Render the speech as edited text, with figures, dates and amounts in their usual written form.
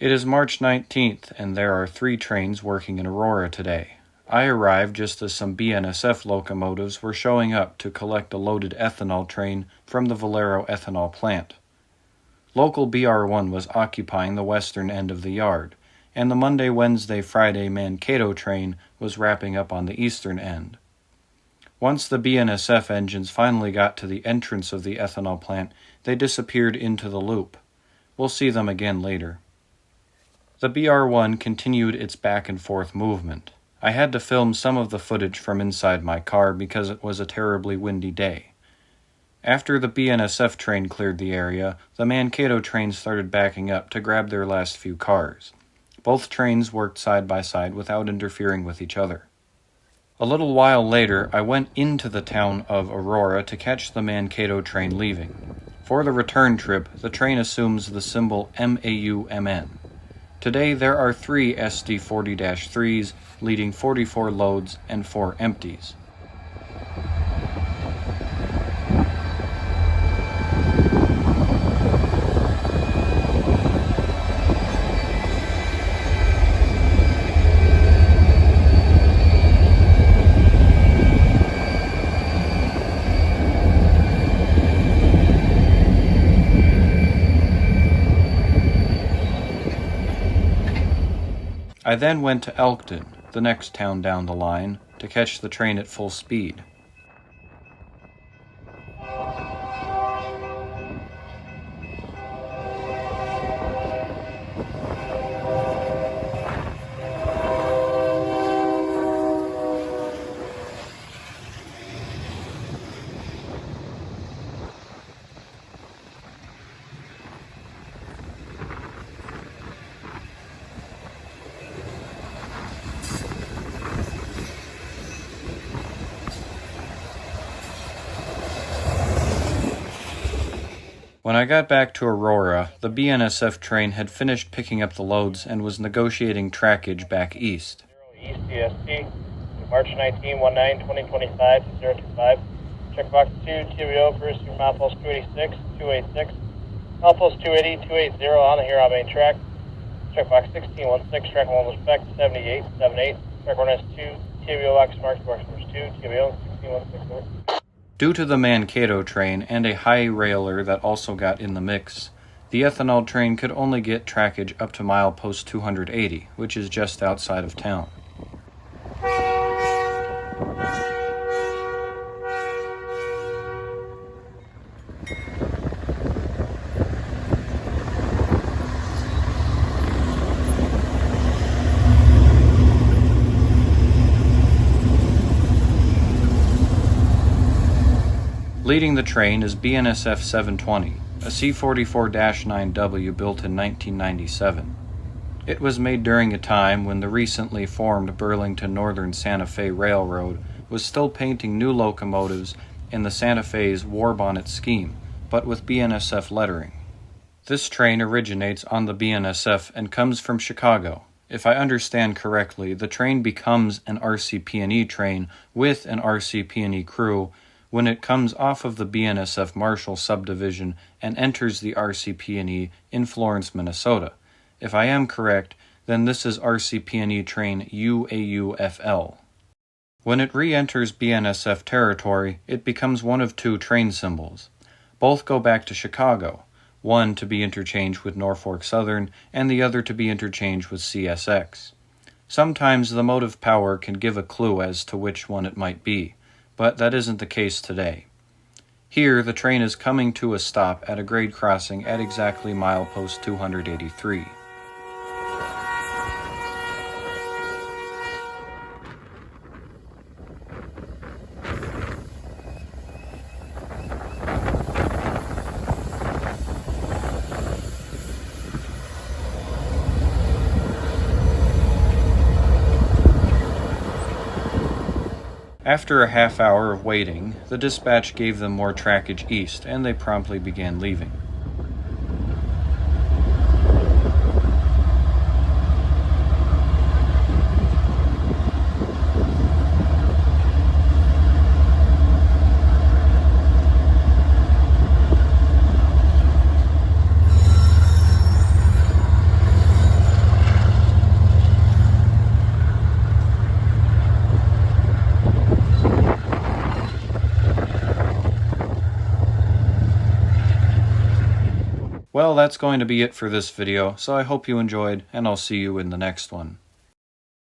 It is March 19th, and there are 3 trains working in Aurora today. I arrived just as some BNSF locomotives were showing up to collect a loaded ethanol train from the Valero ethanol plant. Local BR1 was occupying the western end of the yard, and the Monday, Wednesday, Friday Mankato train was wrapping up on the eastern end. Once the BNSF engines finally got to the entrance of the ethanol plant, they disappeared into the loop. We'll see them again later. The BR1 continued its back and forth movement. I had to film some of the footage from inside my car because it was a terribly windy day. After the BNSF train cleared the area, the Mankato train started backing up to grab their last few cars. Both trains worked side by side without interfering with each other. A little while later, I went into the town of Aurora to catch the Mankato train leaving. For the return trip, the train assumes the symbol MAUMN. Today there are 3 SD40-3s leading 44 loads and 4 empties. I then went to Elkton, the next town down the line, to catch the train at full speed. When I got back to Aurora, the BNSF train had finished picking up the loads and was negotiating trackage back east. East CST, March 19, 2025, 025. Checkbox 2, TBO, first through milepost 286, 286. Milepost 280, 280 on the Huron main track. Checkbox 1616, track 1 was back 78, 78. Track 1 S2, TBO box marked box first 2, TBO 1616. Due to the Mankato train and a high railer that also got in the mix, the ethanol train could only get trackage up to milepost 280, which is just outside of town. Leading the train is BNSF 720, a C-44-9W built in 1997. It was made during a time when the recently formed Burlington Northern Santa Fe Railroad was still painting new locomotives in the Santa Fe's Warbonnet scheme, but with BNSF lettering. This train originates on the BNSF and comes from Chicago. If I understand correctly, the train becomes an RCP&E train with an RCP&E crew when it comes off of the BNSF Marshall subdivision and enters the RCP&E in Florence, Minnesota. If I am correct, then this is RCP&E train UAUFL. When it re-enters BNSF territory, it becomes one of 2 train symbols. Both go back to Chicago, one to be interchanged with Norfolk Southern and the other to be interchanged with CSX. Sometimes the motive power can give a clue as to which one it might be, but that isn't the case today. Here, the train is coming to a stop at a grade crossing at exactly milepost 283. After a half hour of waiting, the dispatch gave them more trackage east, and they promptly began leaving. Well, that's going to be it for this video, so I hope you enjoyed, and I'll see you in the next one.